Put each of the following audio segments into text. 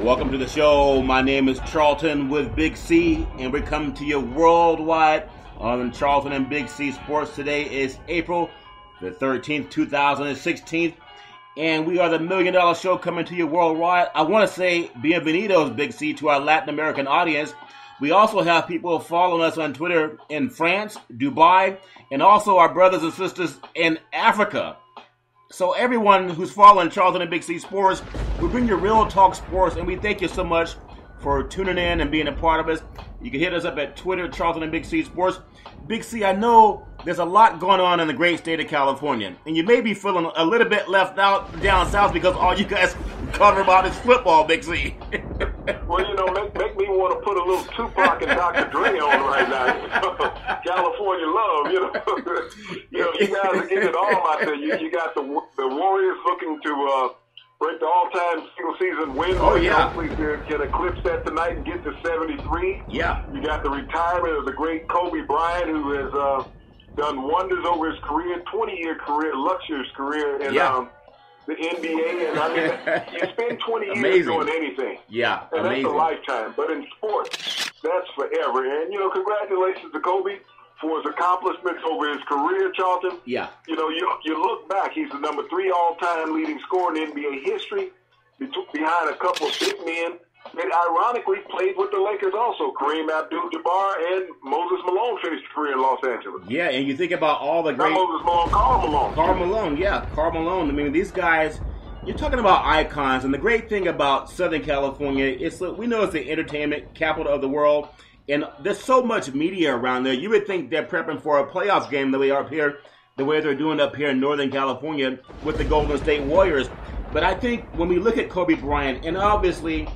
Welcome to the show. My name is Charlton with Big C, and we're coming to you worldwide on Charlton and Big C Sports. Today is April the 13th, 2016, and we are the $1 Million Show coming to you worldwide. I want to say bienvenidos, Big C, to our Latin American audience. We also have people following us on Twitter in France, Dubai, and also our brothers and sisters in Africa. So everyone who's following Charlton and Big C Sports, we bring you real talk sports, and we thank you so much for tuning in and being a part of us. You can hit us up at Twitter, Charlton and Big C Sports. Big C, I know there's a lot going on in the great state of California, and you may be feeling a little bit left out down south because all you guys cover about is football, Big C. Well, you know, make me want to put a little Tupac and Dr. Dre on right now. California love, you know. You guys are getting it all out there. You got the Warriors looking to break the all-time single-season win. Oh, yeah. Hopefully can eclipse that tonight and get to 73. Yeah. You got the retirement of the great Kobe Bryant, who has done wonders over his career, 20-year career, luxurious career in the NBA. And I mean, you spend 20 years doing anything. Yeah, and amazing. That's a lifetime. But in sports, that's forever. And, you know, congratulations to Kobe for his accomplishments over his career, Charlton. Yeah. You know, you look back, he's the number 3 all-time leading scorer in NBA history, behind a couple of big men. And ironically, played with the Lakers also. Kareem Abdul-Jabbar and Moses Malone finished his career in Los Angeles. Yeah, and you think about all the great... Not Moses Malone, Karl Malone. Karl Malone, yeah, Karl Malone. I mean, these guys, you're talking about icons, and the great thing about Southern California is we know it's the entertainment capital of the world, and there's so much media around there. You would think they're prepping for a playoff game the way up here, the way they're doing up here in Northern California with the Golden State Warriors. But I think when we look at Kobe Bryant, and obviously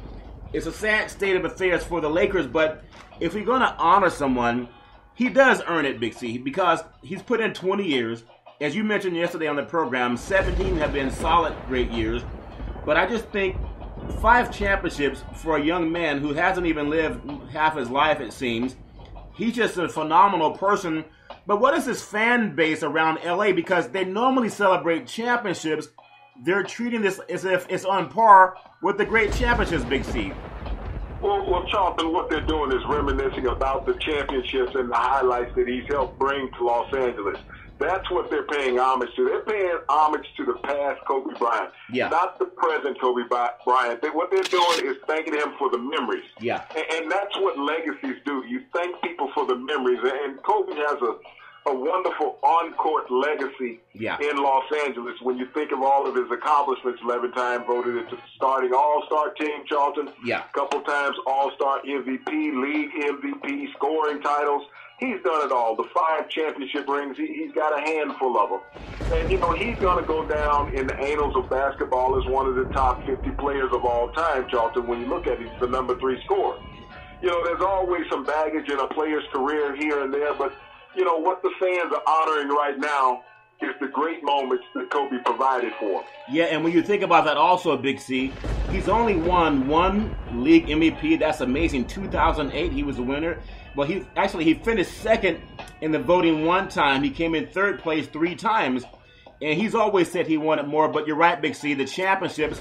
it's a sad state of affairs for the Lakers, but if we're going to honor someone, he does earn it, Big C, because he's put in 20 years. As you mentioned yesterday on the program, 17 have been solid, great years. But I just think 5 championships for a young man who hasn't even lived half his life, it seems. He's just a phenomenal person. But what is his fan base around L.A.? Because they normally celebrate championships. They're treating this as if it's on par with the great championships, Big C. Well, Charlton, what they're doing is reminiscing about the championships and the highlights that he's helped bring to Los Angeles. That's what they're paying homage to. They're paying homage to the past Kobe Bryant, not the present Kobe Bryant. What they're doing is thanking him for the memories. Yeah. And that's what legacies do. You thank people for the memories. And Kobe has a wonderful on-court legacy in Los Angeles. When you think of all of his accomplishments, 11-time voted into the starting all-star team, Charlton. Yeah. Couple times all-star MVP, league MVP, scoring titles. He's done it all. The 5 championship rings, he's got a handful of them. And, you know, he's going to go down in the annals of basketball as one of the top 50 players of all time, Charlton. When you look at it, he's the number 3 scorer. You know, there's always some baggage in a player's career here and there, but you know, what the fans are honoring right now is the great moments that Kobe provided for him. Yeah, and when you think about that also, Big C, he's only won 1 league MVP. That's amazing. 2008, he was the winner. Well, he finished second in the voting 1 time. He came in 3rd place 3 times. And he's always said he wanted more. But you're right, Big C, the championships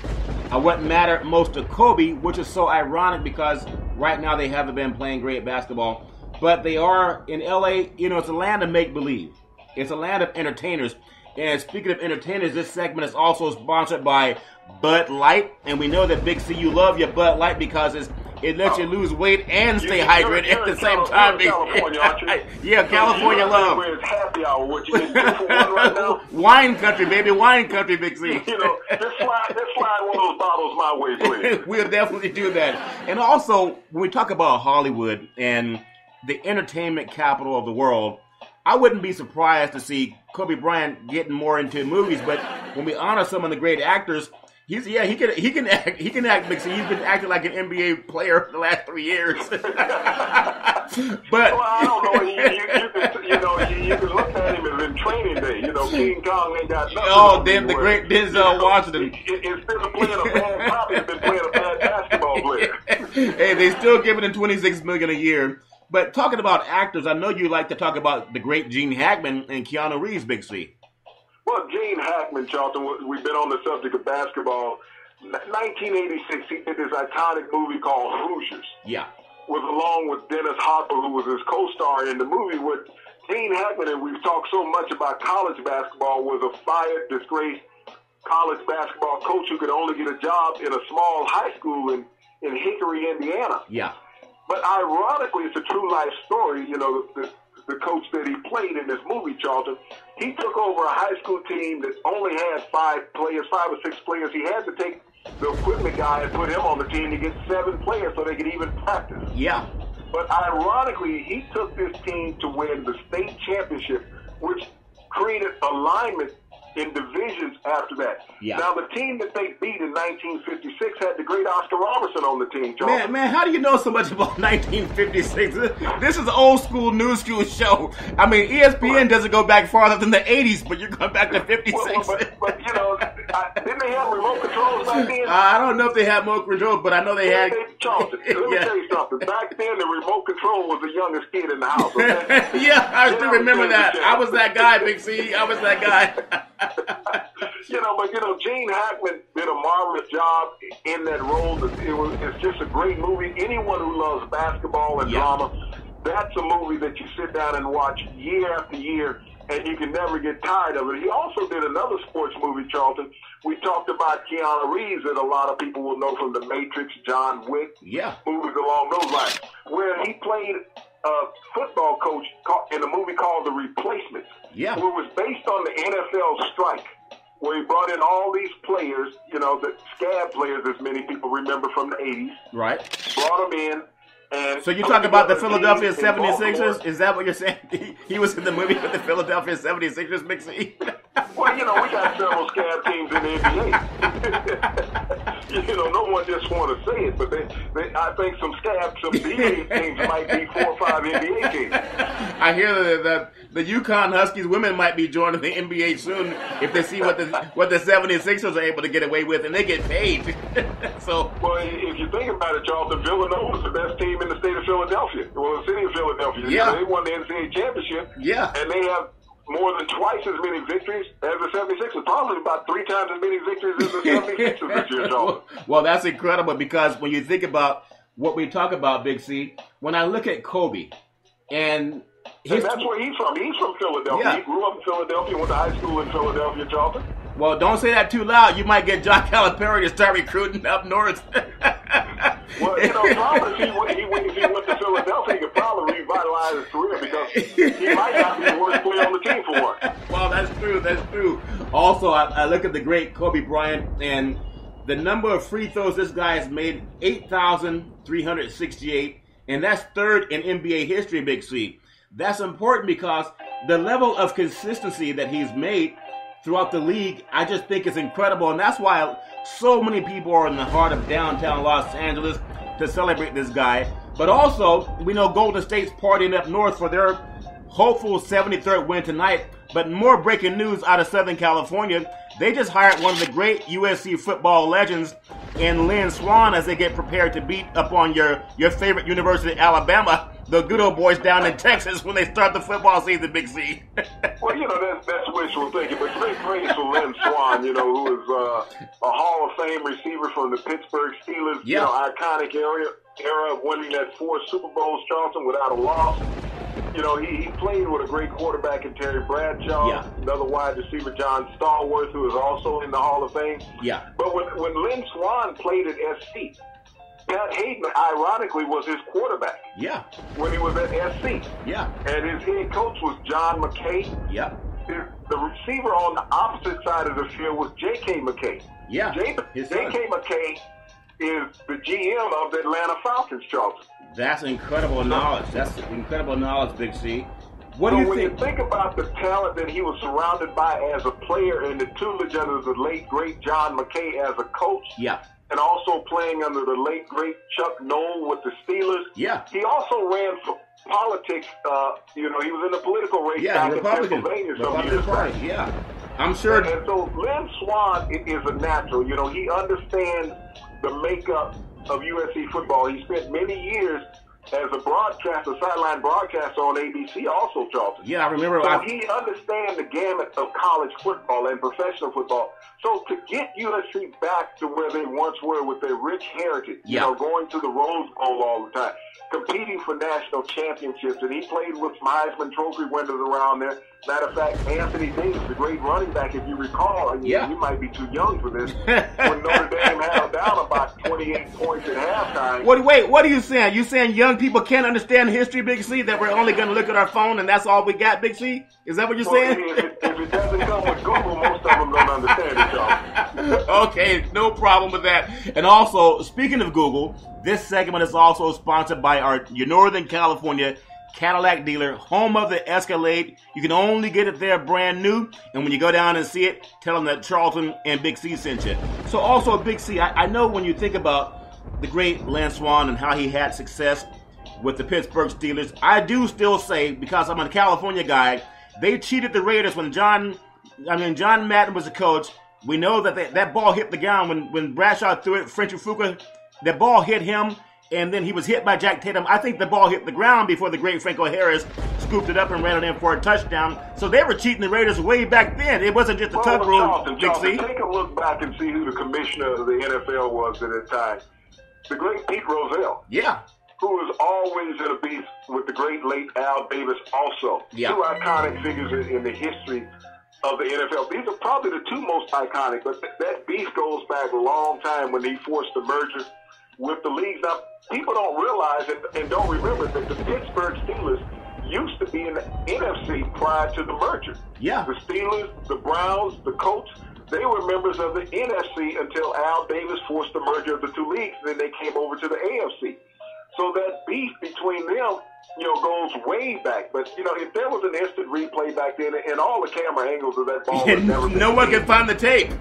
are what matter most to Kobe, which is so ironic because right now they haven't been playing great basketball. But they are in L.A., you know, it's a land of make-believe. It's a land of entertainers. And speaking of entertainers, this segment is also sponsored by Bud Light. And we know that, Big C, you love your Bud Light because it lets you lose weight and stay hydrated at the same time. California, aren't you? Yeah, California love. Where it's happy hour. What you get 2 for 1 right now? Wine country, baby. Wine country, Big C. You know, just slide one of those bottles my way, please. We'll definitely do that. And also, when we talk about Hollywood and the entertainment capital of the world, I wouldn't be surprised to see Kobe Bryant getting more into movies. But when we honor some of the great actors, he can act. Big C. He's been acting like an NBA player for the last 3 years. But well, I don't know. You can look at him as in Training Day. You know, King Kong ain't got nothing. Oh, then the great Denzel Washington. Instead of playing a bad cop, he's been playing a bad basketball player. Hey, they still giving him $26 million a year. But talking about actors, I know you like to talk about the great Gene Hackman and Keanu Reeves, Big C. Well, Gene Hackman, Charlton, we've been on the subject of basketball. 1986, he did this iconic movie called Hoosiers. Yeah. Along with Dennis Hopper, who was his co-star in the movie, with Gene Hackman, and we've talked so much about college basketball, was a fired, disgraced college basketball coach who could only get a job in a small high school in Hickory, Indiana. Yeah. But ironically, it's a true life story. You know, the coach that he played in this movie, Charlton, he took over a high school team that only had 5 or 6 players. He had to take the equipment guy and put him on the team to get 7 players so they could even practice. Yeah. But ironically, he took this team to win the state championship, which created alignment in divisions after that. Yeah. Now, the team that they beat in 1956 had the great Oscar Robertson on the team, Charlton. Man, how do you know so much about 1956? This is an old school, new school show. I mean, ESPN doesn't go back farther than the 80s, but you're going back to 56. But you know, didn't they have remote controls back then? I don't know if they had remote controls, but I know they had. Charlton, let me tell you something. Back then, the remote control was the youngest kid in the house. Okay? Yeah, I still remember that. I was that guy, Big C. I was that guy. But Gene Hackman did a marvelous job in that role. It's just a great movie. Anyone who loves basketball and drama, that's a movie that you sit down and watch year after year, and you can never get tired of it. He also did another sports movie, Charlton. We talked about Keanu Reeves, that a lot of people will know from The Matrix, John Wick, movies along those lines, where he played a football coach in a movie called The Replacements, where it was based on the NFL strike, where he brought in all these players, the scab players, as many people remember from the 80s. Right. Brought them in. And so you talk about the Philadelphia 76ers? Is that what you're saying? He was in the movie with the Philadelphia 76ers, Big C? Well, we got several scab teams in the NBA. No one just want to say it, but I think some NBA teams might be 4 or 5 NBA teams. I hear that the UConn Huskies women might be joining the NBA soon if they see what the 76ers are able to get away with, and they get paid. Well, if you think about it, Charlton, Villanova is the best team in the state of Philadelphia. Well, the city of Philadelphia. Yeah. They won the NCAA championship. Yeah. And they have more than twice as many victories as the 76ers. Probably about 3 times as many victories as the 76ers this year, Charlton. Well, that's incredible, because when you think about what we talk about, Big C, when I look at Kobe, and that's where he's from. He's from Philadelphia. Yeah. He grew up in Philadelphia, went to high school in Philadelphia, Charlton. Well, don't say that too loud. You might get John Calipari to start recruiting up north. Well, probably if he went to Philadelphia, he could probably revitalize his career, because he might not be the worst player on the team for one. Well, that's true. That's true. Also, I look at the great Kobe Bryant, and the number of free throws this guy has made, 8,368, and that's 3rd in NBA history, Big C. That's important because the level of consistency that he's made throughout the league, I just think is incredible. And that's why so many people are in the heart of downtown Los Angeles to celebrate this guy. But also, we know Golden State's partying up north for their hopeful 73rd win tonight. But more breaking news out of Southern California. They just hired one of the great USC football legends in Lynn Swann as they get prepared to beat up on your favorite University of Alabama, the good old boys down in Texas, when they start the football season, Big C. Well, that's wishful thinking, but great praise for Lynn Swann, who is a Hall of Fame receiver from the Pittsburgh Steelers, iconic era of winning that 4 Super Bowls, Charlton, without a loss. He played with a great quarterback in Terry Bradshaw, another wide receiver, John Stallworth, who is also in the Hall of Fame. Yeah. But when Lynn Swann played at SC, Pat Hayden, ironically, was his quarterback. Yeah. When he was at SC. Yeah. And his head coach was John McKay. Yeah. The receiver on the opposite side of the field was J.K. McKay. Yeah. J.K. McKay is the GM of the Atlanta Falcons, Charlton. That's incredible knowledge. That's incredible knowledge, Big C. What do you think? When you think about the talent that he was surrounded by as a player, and the tutelage under the late, great John McKay as a coach, and also playing under the late, great Chuck Noll with the Steelers, he also ran for politics. He was in the political race back in Pennsylvania some years back. Yeah, I'm sure. And so Lynn Swann is a natural. He understands the makeup of USC football. He spent many years as a broadcaster, sideline broadcaster on ABC also, Charlton. Yeah, I remember. So he understands the gamut of college football and professional football. So to get USC back to where they once were with their rich heritage, you know, going to the Rose Bowl all the time, competing for national championships, and he played with some Heisman Trophy winners around there. Matter of fact, Anthony Davis, the great running back, if you recall, and you might be too young for this, when Notre Dame held down about 28 points at halftime. Wait, what are you saying? You saying young people can't understand history, Big C, that we're only going to look at our phone and that's all we got, Big C? Is that what you're saying? If it doesn't come with Google, most of them don't understand it, y'all. Okay, no problem with that. And also, speaking of Google, this segment is also sponsored by your Northern California Cadillac dealer, home of the Escalade. You can only get it there brand new. And when you go down and see it, tell them that Charlton and Big C sent you. So also, Big C, I know when you think about the great Lance Swan and how he had success with the Pittsburgh Steelers, I do still say, because I'm a California guy, they cheated the Raiders when John Madden was the coach. We know that that ball hit the ground when Bradshaw threw it, French Fuqua, the ball hit him, and then he was hit by Jack Tatum. I think the ball hit the ground before the great Franco Harris scooped it up and ran it in for a touchdown. So they were cheating the Raiders way back then. It wasn't just a tug rule. Charlton, take a look back and see who the commissioner of the NFL was at that time. The great Pete Rozelle. Yeah. Who was always in a beef with the great late Al Davis also. Yeah. Two iconic figures in the history of the NFL. These are probably the two most iconic, but that beef goes back a long time when he forced the merger with the leagues. Now, people don't realize and don't remember that the Pittsburgh Steelers used to be in the NFC prior to the merger. Yeah. The Steelers, the Browns, the Colts, they were members of the NFC until Al Davis forced the merger of the two leagues, and then they came over to the AFC. So that beef between them, goes way back. But, if there was an instant replay back then, and all the camera angles of that ball would never no one can find the tape.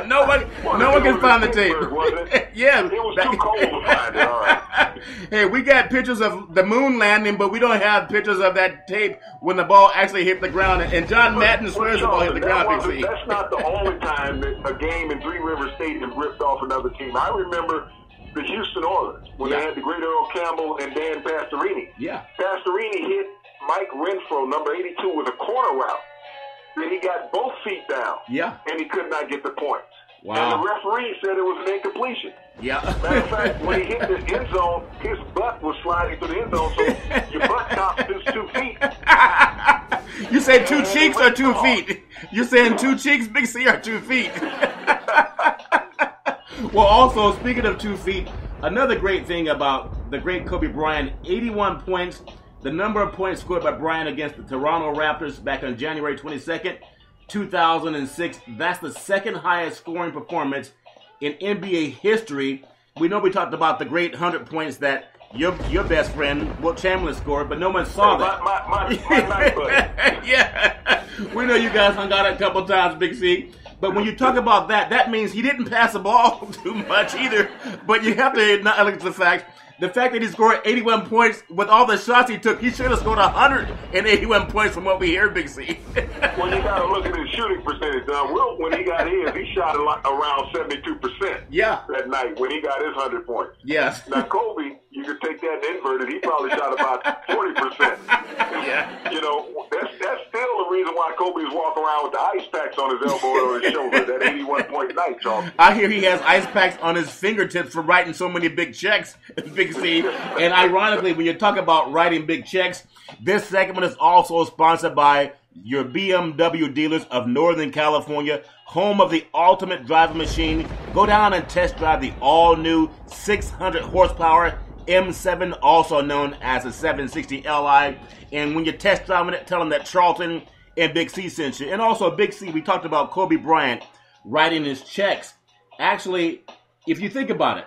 no one can find the tape. Yeah. It was too cold to find it, all right. Hey, we got pictures of the moon landing, but we don't have pictures of that tape when the ball actually hit the ground. And John Madden swears the ball hit the ground. That's not the only time that a game in Three River Stadium ripped off another team. I remember the Houston Oilers, when they had the great Earl Campbell and Dan Pastorini. Yeah. Pastorini hit Mike Renfro, number 82, with a corner route. Then he got both feet down. Yeah. And he could not get the points. Wow. And the referee said it was an incompletion. Yeah. Matter of fact, when he hit the end zone, his butt was sliding through the end zone, so your butt top is 2 feet. You say 2 cheeks or 2 feet? You saying 2 cheeks, Big C, or 2 feet? Well, also, speaking of 2 feet, another great thing about the great Kobe Bryant, 81 points, the number of points scored by Bryant against the Toronto Raptors back on January 22nd, 2006. That's the second highest scoring performance in NBA history. We know we talked about the great 100 points that your best friend, Wilt Chamberlain, scored, but no one saw that. My night buddy. Yeah. We know you guys hung out a couple times, Big C. But when you talk about that means he didn't pass the ball too much either. But you have to acknowledge the fact that he scored 81 points with all the shots he took, he should have scored 181 points from what we hear, Big C. Well, you got to look at his shooting percentage. Wilt, when he got his, he shot around 72%. Yeah. That night when he got his 100 points. Yes. Now, Kobe, you could take that and invert it. He probably shot about 40%. Yeah. That's still the reason why Kobe's walking around with the ice packs on his elbow or his shoulder, that 81-point night, Charles. I hear he has ice packs on his fingertips for writing so many big checks, Big C. And ironically, when you talk about writing big checks, this segment is also sponsored by your BMW dealers of Northern California, home of the ultimate driving machine. Go down and test drive the all-new 600 horsepower M7, also known as the 760 Li. And when you're test driving it, tell them that Charlton and Big C sent you. And also, Big C, we talked about Kobe Bryant writing his checks. Actually, if you think about it,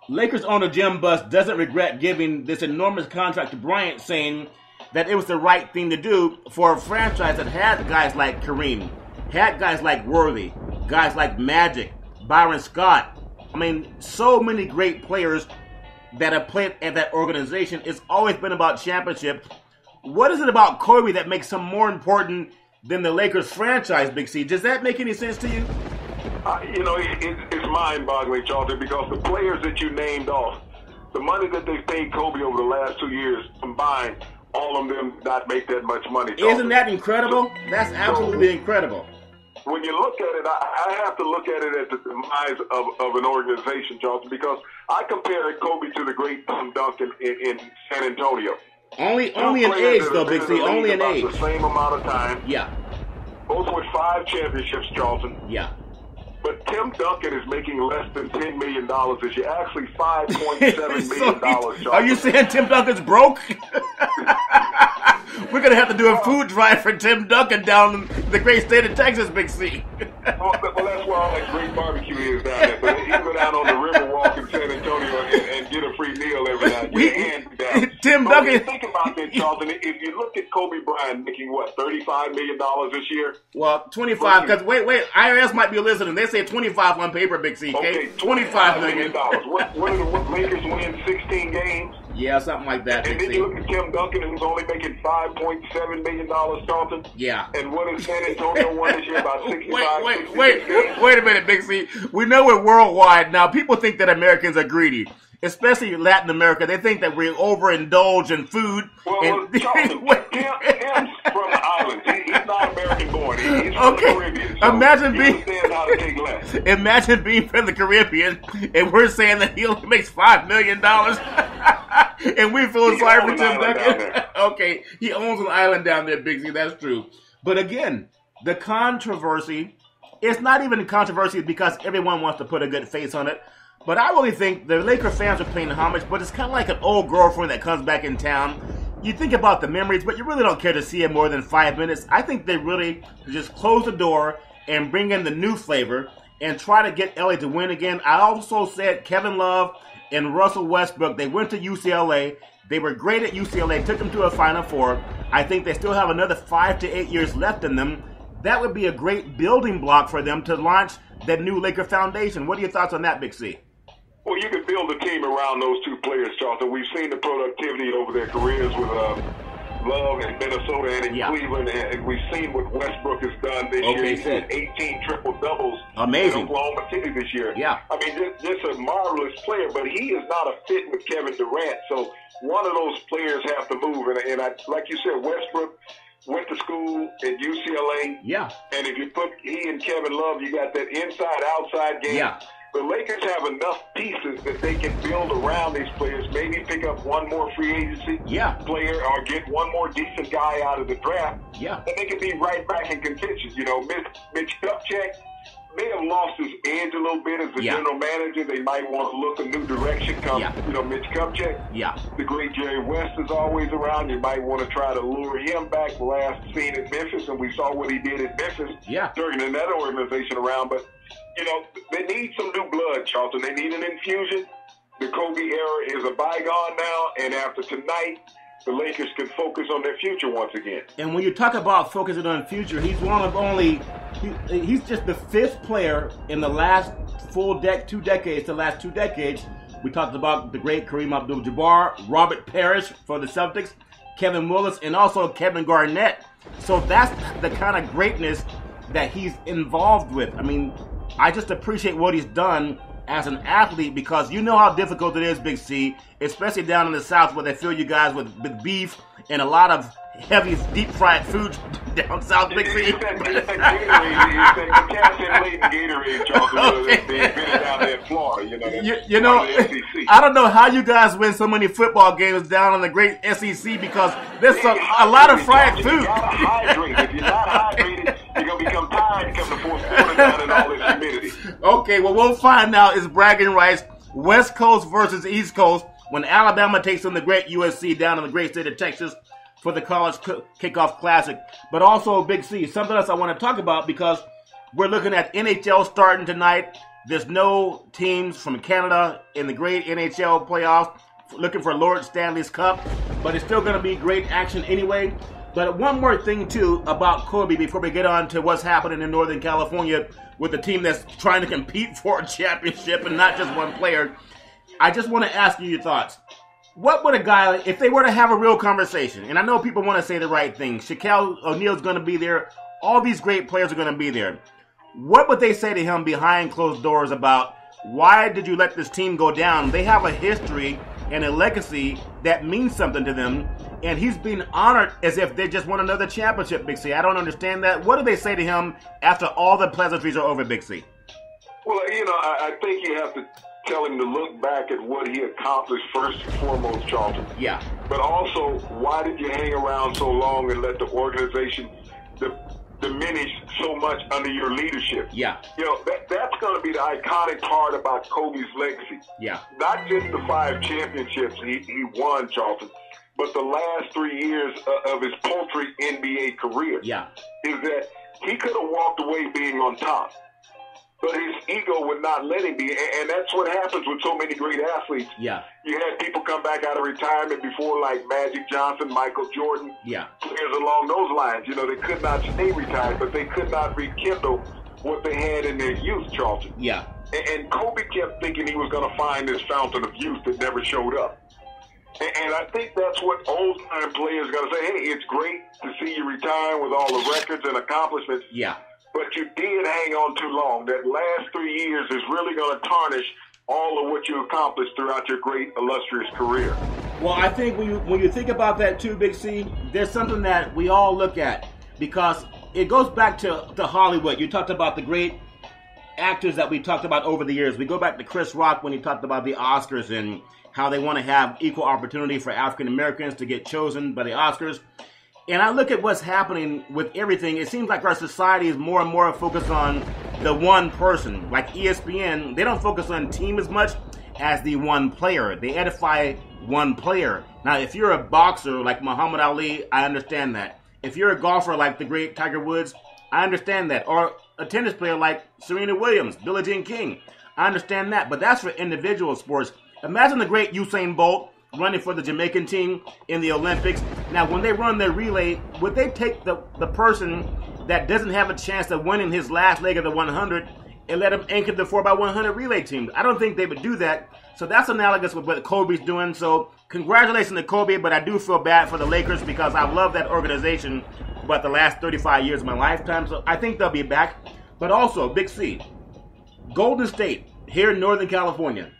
Lakers owner Jim Buss doesn't regret giving this enormous contract to Bryant, saying that it was the right thing to do for a franchise that had guys like Kareem, had guys like Worthy, guys like Magic, Byron Scott. I mean, so many great players that have played at that organization. It's always been about championship. What is it about Kobe that makes him more important than the Lakers franchise, Big C? Does that make any sense to you? It's mind-boggling, Charlton, because the players that you named off, the money that they've paid Kobe over the last 2 years combined, all of them not make that much money. Isn't that incredible? That's absolutely incredible. When you look at it, I have to look at it as the demise of an organization, Charlton, because I compared Kobe to the great Tim Duncan in San Antonio. Only in age, though, Big C. Only in age. The same amount of time. Yeah. Both with 5 championships, Charlton. Yeah. But Tim Duncan is making less than $10 million this year. Actually, $5.7 million, Charlton. Are you saying Tim Duncan's broke? We're going to have to do a food drive for Tim Duncan down in the great state of Texas, Big C. Well, that's where all that great barbecue is down there. So he can go down on the Riverwalk in San Antonio and get a free meal every now and then. Tim Duncan. Duncan. Think about that, Charlton. If you look at Kobe Bryant making, what, $35 million this year? Well, 25, because wait, IRS might be listening. They say 25 on paper, Big C. Okay, $25 million. What did the Lakers win 16 games? Yeah, something like that. And then you look at Tim Duncan, who's only making $5.7 million, Charlton. Yeah. And what is San Antonio won this year? About 65. Wait a minute, Big C. We know we're worldwide now. People think that Americans are greedy, especially Latin America. They think that we overindulge in food. Well, Charlton, Tim's from the islands. He's not American born. He's from the Caribbean. So imagine he understands how to take less. Imagine being from the Caribbean, and we're saying that he only makes $5 million. And we feel sorry for Tim Duncan. Okay, he owns an island down there, Big Z. That's true. But again, the controversy, it's not even a controversy because everyone wants to put a good face on it. But I really think the Laker fans are paying homage, but it's kind of like an old girlfriend that comes back in town. You think about the memories, but you really don't care to see it more than 5 minutes. I think they really just close the door and bring in the new flavor and try to get LA to win again. I also said Kevin Love and Russell Westbrook, they went to UCLA. They were great at UCLA, took them to a Final Four. I think they still have another 5 to 8 years left in them. That would be a great building block for them to launch that new Laker foundation. What are your thoughts on that, Big C? Well, you can build a team around those two players, Charlton. We've seen the productivity over their careers with Love in Minnesota and in Cleveland, and we've seen what Westbrook has done this year. He's had 18 triple-doubles in Oklahoma City this year. Yeah. I mean, just a marvelous player, but he is not a fit with Kevin Durant, so one of those players have to move. And like you said, Westbrook went to school at UCLA. Yeah. And if you put he and Kevin Love, you got that inside-outside game. Yeah. The Lakers have enough pieces that they can build around these players, maybe pick up one more free agency player or get one more decent guy out of the draft. Yeah. And they can be right back in contention. You know, Mitch Kupchak may have lost his edge a little bit as the general manager. They might want to look a new direction come, Mitch Kupchak. Yeah. The great Jerry West is always around. You might want to try to lure him back. Last seen at Memphis, and we saw what he did at Memphis during that organization around. But you know, they need some new blood, Charlton. They need an infusion. The Kobe era is a bygone now, and after tonight, the Lakers can focus on their future once again. And when you talk about focusing on the future, he's one of only, he's just the 5th player in the last two decades. We talked about the great Kareem Abdul-Jabbar, Robert Parrish for the Celtics, Kevin Willis, and also Kevin Garnett. So that's the kind of greatness that he's involved with. I mean, I just appreciate what he's done as an athlete because you know how difficult it is, Big C, especially down in the South where they fill you guys with beef and a lot of heavy deep-fried food down south, Big C. It's that potassium-laden Gatorade, Charlton, that's being invented down there in Florida. You know, I don't know how you guys win so many football games down in the great SEC because there's a lot of fried food. You gotta hydrate. If you're not hydrated, you're going to become tired come the fourth quarter down in all this humidity. Okay, well, we'll find out is bragging rights, West Coast versus East Coast, when Alabama takes on the great USC down in the great state of Texas for the College Kickoff Classic. But also, Big C, something else I want to talk about because we're looking at NHL starting tonight. There's no teams from Canada in the great NHL playoffs looking for Lord Stanley's Cup, but it's still going to be great action anyway. But one more thing, too, about Kobe before we get on to what's happening in Northern California with the team that's trying to compete for a championship and not just one player. I just want to ask you your thoughts. What would a guy, if they were to have a real conversation, and I know people want to say the right thing, Shaquille O'Neal's going to be there, all these great players are going to be there. What would they say to him behind closed doors about why did you let this team go down? They have a history and a legacy that means something to them. And he's being honored as if they just won another championship, Big C. I don't understand that. What do they say to him after all the pleasantries are over, Big C? Well, I think you have to tell him to look back at what he accomplished first and foremost, Charlton. Yeah. But also, why did you hang around so long and let the organization diminish so much under your leadership? Yeah. That's going to be the iconic part about Kobe's legacy. Yeah. Not just the 5 championships he won, Charlton, but the last 3 years of his paltry NBA career. Yeah. Is that he could have walked away being on top, but his ego would not let him be. And that's what happens with so many great athletes. Yeah. You had people come back out of retirement before, like Magic Johnson, Michael Jordan, yeah, players along those lines. They could not stay retired, but they could not rekindle what they had in their youth, Charlton. Yeah. And Kobe kept thinking he was going to find this fountain of youth that never showed up. And I think that's what old-time players got to say. Hey, it's great to see you retire with all the records and accomplishments. Yeah. But you did hang on too long. That last 3 years is really going to tarnish all of what you accomplished throughout your great, illustrious career. Well, I think when you think about that too, Big C, there's something that we all look at because it goes back to Hollywood. You talked about the great actors that we talked about over the years. We go back to Chris Rock when he talked about the Oscars and how they want to have equal opportunity for African Americans to get chosen by the Oscars. And I look at what's happening with everything. It seems like our society is more and more focused on the one person. Like ESPN, they don't focus on team as much as the one player. They edify one player. Now, if you're a boxer like Muhammad Ali, I understand that. If you're a golfer like the great Tiger Woods, I understand that. Or a tennis player like Serena Williams, Billie Jean King, I understand that. But that's for individual sports. Imagine the great Usain Bolt running for the Jamaican team in the Olympics. Now, when they run their relay, would they take the person that doesn't have a chance of winning his last leg of the 100 and let him anchor the 4x100 relay team? I don't think they would do that. So that's analogous with what Kobe's doing. So congratulations to Kobe, but I do feel bad for the Lakers because I love that organization about the last 35 years of my lifetime. So I think they'll be back. But also, Big C, Golden State here in Northern California.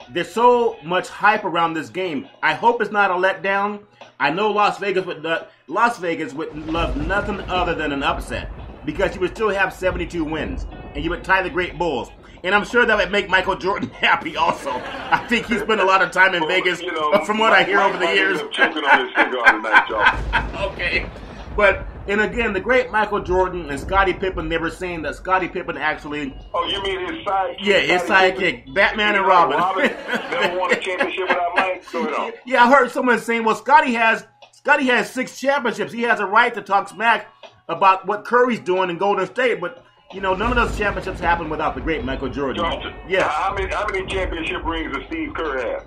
There's so much hype around this game. I hope it's not a letdown. I know Las Vegas would love nothing other than an upset because you would still have 72 wins and you would tie the great Bulls. And I'm sure that would make Michael Jordan happy also. I think he spent a lot of time in Vegas from what I hear over the years. Choking on his cigar tonight, y'all. Okay. But, and again, the great Michael Jordan and Scottie Pippen, they were saying that Scottie Pippen actually... Oh, you mean his sidekick? Yeah, his sidekick. Batman and Robin. Never won a championship without Mike. So, Yeah, I heard someone saying, well, Scottie has 6 championships. He has a right to talk smack about what Curry's doing in Golden State, but... none of those championships happened without the great Michael Jordan. Charlton, yeah. How many championship rings does Steve Kerr have?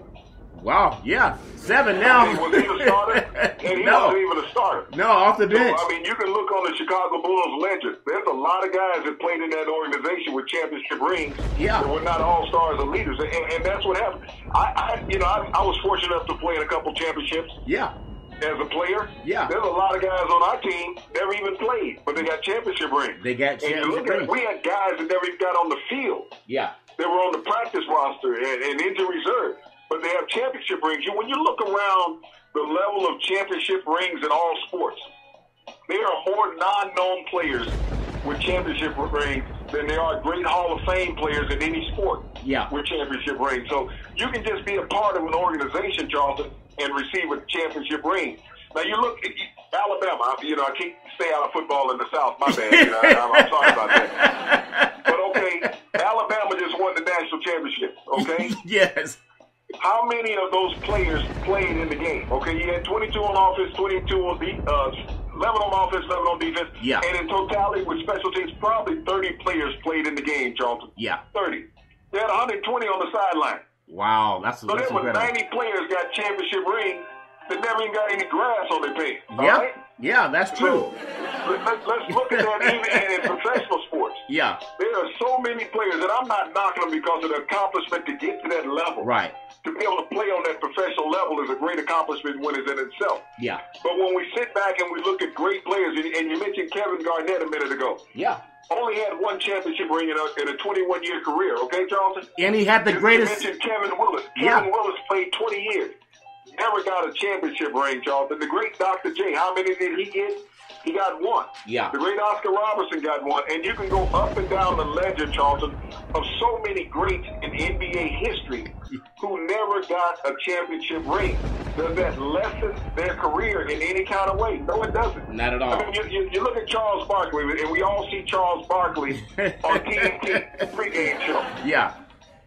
Wow, yeah. 7 now. Was he the starter? And he wasn't even a starter. No, off the bench. So, you can look on the Chicago Bulls ledger. There's a lot of guys that played in that organization with championship rings. Yeah. That were not all-stars or leaders. And that's what happened. I was fortunate enough to play in a couple championships. Yeah. As a player, yeah, there's a lot of guys on our team never even played, but they got championship rings. They got championship rings. We had guys that never even got on the field. Yeah. They were on the practice roster and injury reserve, but they have championship rings. When you look around the level of championship rings in all sports, there are more non-known players with championship rings than there are great Hall of Fame players in any sport with championship rings. So you can just be a part of an organization, Charlton, and receive a championship ring. Now you look at Alabama. I can't stay out of football in the South. My bad. I'm sorry about that. But okay, Alabama just won the national championship. Okay. Yes. How many of those players played in the game? Okay, you had 22 on offense, 22 on 11 on offense, 11 on defense. Yeah. And in totality with special teams, probably 30 players played in the game, Charlton. Yeah. 30. They had 120 on the sideline. Wow, that's so there were 90 players got championship rings that never even got any grass on their pants. Yeah, right? Yeah, that's true. So, let's look at that even in professional sports. Yeah. There there are so many players, and I'm not knocking them because of the accomplishment to get to that level. Right. To be able to play on that professional level is a great accomplishment when it's in itself. Yeah. But when we sit back and we look at great players, and you mentioned Kevin Garnett a minute ago. Yeah. Only had one championship ring in a 21-year career, okay, Charlton? And he had the greatest. You mentioned Kevin Willis. Yeah. Kevin Willis played 20 years. Never got a championship ring, Charlton. The great Dr. J, how many did he get? He got one. Yeah. The great Oscar Robertson got one. And you can go up and down the ledger, Charlton, of so many greats in NBA history who never got a championship ring. Does that lessen their career in any kind of way? No, it doesn't. Not at all. I mean, you look at Charles Barkley, and we all see Charles Barkley on TNT pregame show. Yeah.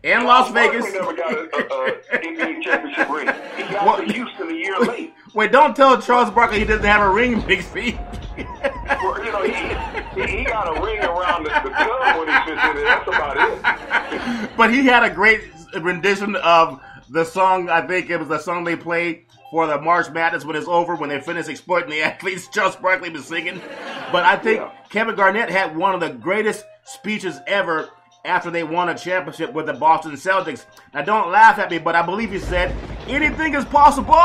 And Las Vegas. Barkley never got a NBA championship ring. He got to Houston a year late. Wait, don't tell Charles Barkley he doesn't have a ring, Big C. Well, you know, he got a ring around the club when he fits in it. That's about it. But he had a great rendition of the song. I think it was the song they played for the March Madness when it's over, when they finished exploiting the athletes. Charles Barkley was singing. But I think Kevin Garnett had one of the greatest speeches ever after they won a championship with the Boston Celtics. Now, don't laugh at me, but I believe he said, anything is possible!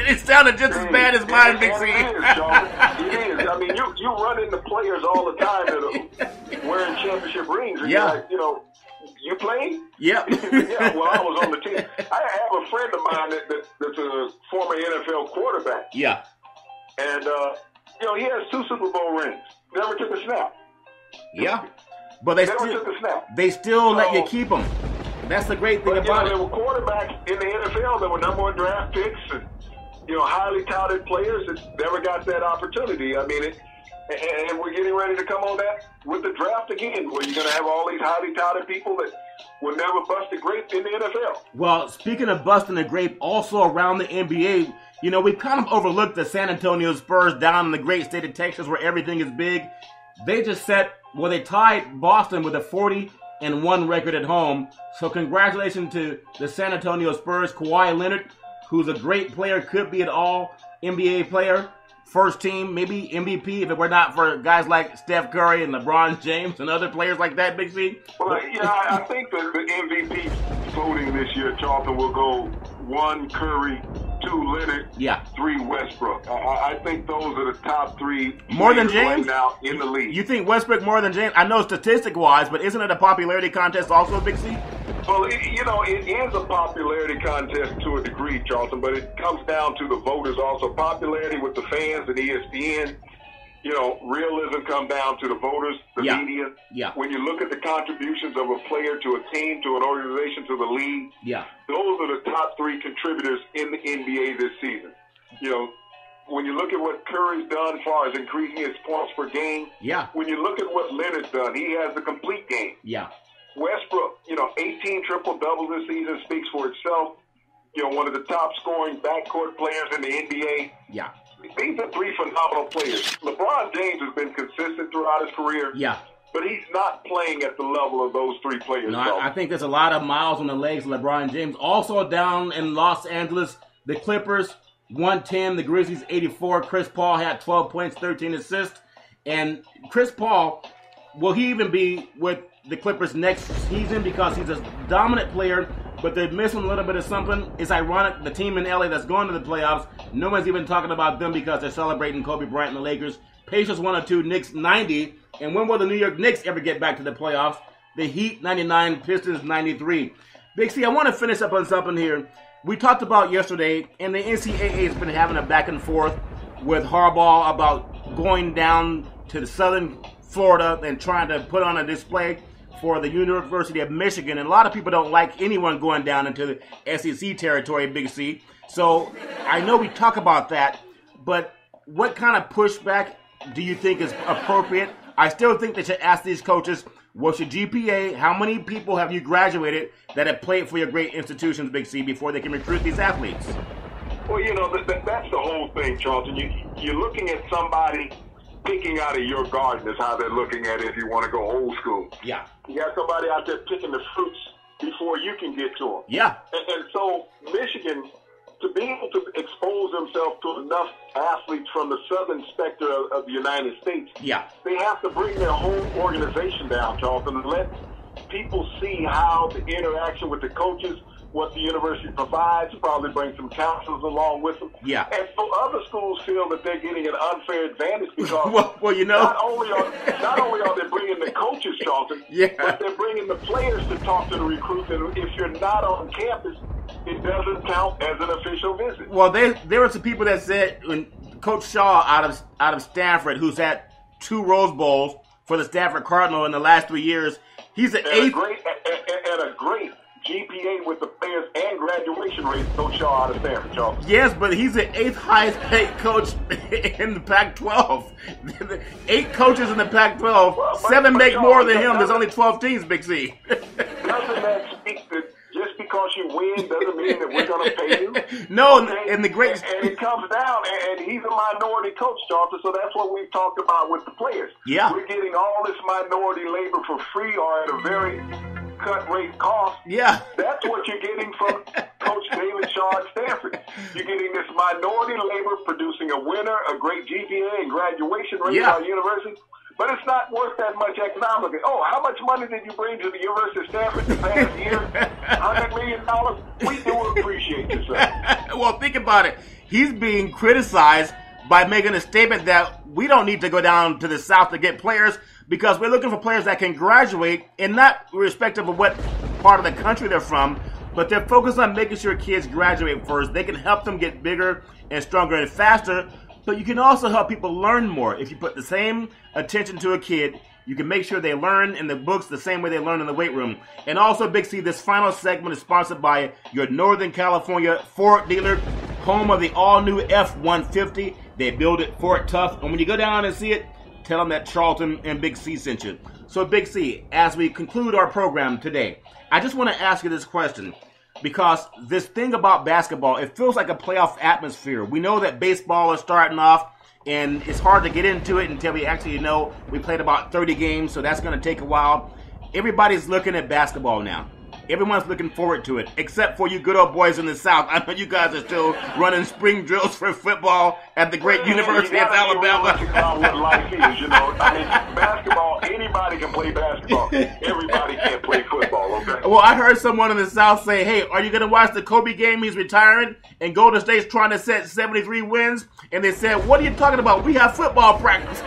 It sounded just as bad as mine, Big C. It is, Sean. It is. I mean, you run into players all the time that are wearing championship rings. And you're like, you know, you played? Yep. Yeah, well, I was on the team. I have a friend of mine that's a former NFL quarterback. Yeah. And, you know, he has 2 Super Bowl rings. Never took a snap. Yeah, but they still let you keep them. That's the great thing about it. There were quarterbacks in the NFL that were number 1 draft picks and, you know, highly touted players that never got that opportunity. I mean, and we're getting ready to come on that with the draft again, where you're going to have all these highly touted people that will never bust a grape in the NFL. Well, speaking of busting a grape, also around the NBA, you know, we've kind of overlooked the San Antonio Spurs down in the great state of Texas where everything is big. They just they tied Boston with a 40-1 record at home. So congratulations to the San Antonio Spurs. Kawhi Leonard, who's a great player, could be an all-NBA player, first team, maybe MVP, if it were not for guys like Steph Curry and LeBron James and other players like that, Big C. Well, yeah, I think that the MVP voting this year, Charlton, will go 1 Curry, 2 Leonard, 3 Westbrook. I think those are the top 3 more than James right now in the league. You think Westbrook more than James? I know statistic-wise, but isn't it a popularity contest also, Big C? Well, you know, it is a popularity contest to a degree, Charlton, but it comes down to the voters also. Popularity with the fans and ESPN. You know, realism come down to the voters, the media. Yeah. When you look at the contributions of a player to a team, to an organization, to the league, those are the top 3 contributors in the NBA this season. You know, when you look at what Curry's done as far as increasing his points per game, when you look at what Leonard's done, he has the complete game. Westbrook, you know, 18 triple-doubles this season speaks for itself. You know, one of the top scoring backcourt players in the NBA. These are 3 phenomenal players. LeBron James has been consistent throughout his career. But he's not playing at the level of those 3 players. No, I think there's a lot of miles on the legs of LeBron James. Also down in Los Angeles, the Clippers, 110. The Grizzlies, 84. Chris Paul had 12 points, 13 assists. And Chris Paul, will he even be with the Clippers next season because he's a dominant player, but they're missing a little bit of something? It's ironic, the team in LA that's going to the playoffs, no one's even talking about them because they're celebrating Kobe Bryant and the Lakers. Pacers 102, Knicks 90. And when will the New York Knicks ever get back to the playoffs? The Heat 99, Pistons 93. Big C, I want to finish up on something here. We talked about yesterday, and the NCAA has been having a back and forth with Harbaugh about going down to the southern Florida and trying to put on a display for the University of Michigan. And a lot of people don't like anyone going down into the SEC territory, Big C. So I know we talk about that, but what kind of pushback do you think is appropriate? I still think they should ask these coaches, what's your GPA? How many people have you graduated that have played for your great institutions, Big C, before they can recruit these athletes? Well, you know, that's the whole thing, Charlton. You're looking at somebody picking out of your garden is how they're looking at it if you want to go old school. You got somebody out there picking the fruits before you can get to them. And so Michigan to be able to expose themselves to enough athletes from the southern spectrum of the United States, they have to bring their whole organization down, Charlton, and let people see how the interaction with the coaches, what the university provides, probably bring some counselors along with them. And so other schools feel that they're getting an unfair advantage because well, you know, not only are they bringing the coaches, Charlton, but they're bringing the players to talk to the recruits. And if you're not on campus, it doesn't count as an official visit. Well, there were some people that said when Coach Shaw out of Stanford, who's had 2 Rose Bowls for the Stanford Cardinal in the last 3 years, he's an eighth. A great GPA with the players and graduation rate, Coach Shaw out of Stanford, Charles. Yes, but he's the 8th highest paid coach in the Pac-12. 8 coaches in the Pac-12, 7 make more than him. There's only 12 teams, Big C. Doesn't that speak that just because you win doesn't mean that we're going to pay you? No, okay? and the great... And it comes down, and he's a minority coach, Charlton, so that's what we've talked about with the players. We're getting all this minority labor for free or at a very cut rate cost. That's what you're getting from Coach David Shaw at Stanford. You're getting this minority labor producing a winner, a great GPA and graduation rate at our university, but it's not worth that much economically. Oh, how much money did you bring to the University of Stanford the past year? $100 million? We do appreciate you, sir. Well, think about it. He's being criticized by making a statement that we don't need to go down to the South to get players because we're looking for players that can graduate, and not irrespective of what part of the country they're from, but they're focused on making sure kids graduate first. They can help them get bigger and stronger and faster, but you can also help people learn more. If you put the same attention to a kid, you can make sure they learn in the books the same way they learn in the weight room. And also, Big C, this final segment is sponsored by your Northern California Ford dealer, home of the all-new F-150. They build it Ford tough, and when you go down and see it, tell them that Charlton and Big C sent you. So, Big C, as we conclude our program today, I just want to ask you this question, because this thing about basketball, it feels like a playoff atmosphere. We know that baseball is starting off, and it's hard to get into it until we actually know we played about 30 games, so that's going to take a while. Everybody's looking at basketball now. Everyone's looking forward to it, except for you good old boys in the South. I know you guys are still running spring drills for football at the great University of Alabama. About what life is, you know. I mean, basketball, anybody can play basketball. Everybody can't play football, okay? Well, I heard someone in the South say, hey, are you going to watch the Kobe game? He's retiring, and Golden State's trying to set 73 wins. And they said, what are you talking about? We have football practice.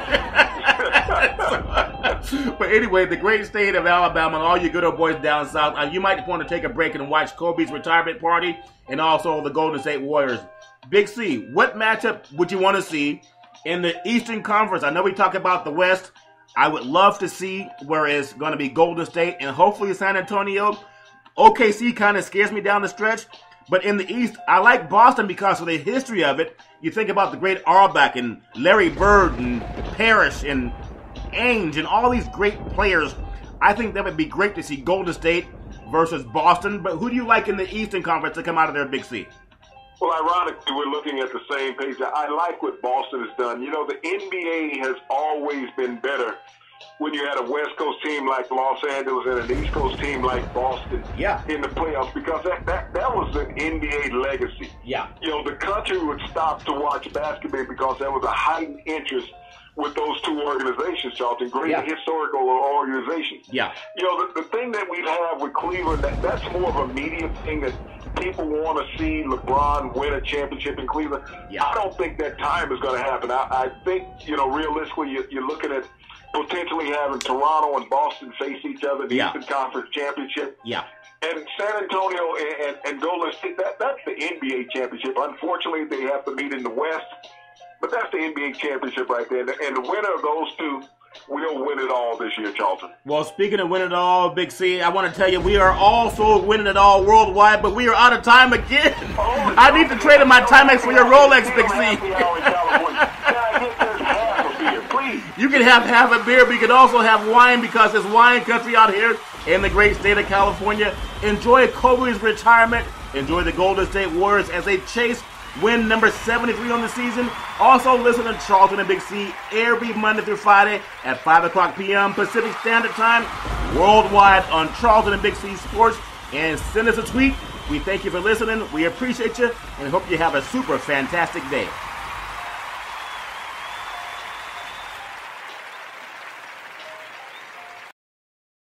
But anyway, the great state of Alabama and all you good old boys down south, you might want to take a break and watch Kobe's retirement party and also the Golden State Warriors. Big C, what matchup would you want to see in the Eastern Conference? I know we talk about the West. I would love to see where it's going to be Golden State and hopefully San Antonio. OKC kind of scares me down the stretch. But in the East, I like Boston because of the history of it. You think about the great Auerbach and Larry Bird and Parrish and Ainge and all these great players. I think that would be great to see Golden State versus Boston. But who do you like in the Eastern Conference to come out of their Big C? Well, ironically, we're looking at the same page. I like what Boston has done. You know, the NBA has always been better when you had a West Coast team like Los Angeles and an East Coast team like Boston in the playoffs, because that was an NBA legacy. You know, the country would stop to watch basketball because there was a heightened interest with those two organizations, Charlton, great historical organizations. You know, the thing that we have with Cleveland, that's more of a media thing that people want to see LeBron win a championship in Cleveland. I don't think that time is going to happen. I think, you know, realistically, you're looking at potentially having Toronto and Boston face each other in the Eastern Conference Championship. And San Antonio and Golden State, that's the NBA championship. Unfortunately, they have to meet in the West. But that's the NBA championship right there. And the winner of those two will win it all this year, Charlton. Well, speaking of winning it all, Big C, I want to tell you we are also winning it all worldwide, but we are out of time again. I need to trade in my Timex for your Rolex, Big C. You can have half a beer, but you can also have wine because it's wine country out here in the great state of California. Enjoy Kobe's retirement. Enjoy the Golden State Warriors as they chase win number 73 on the season. Also listen to Charlton and Big C every Monday through Friday at 5 o'clock p.m. Pacific Standard Time worldwide on Charlton and Big C Sports. And send us a tweet We thank you for listening. We appreciate you and hope you have a super fantastic day.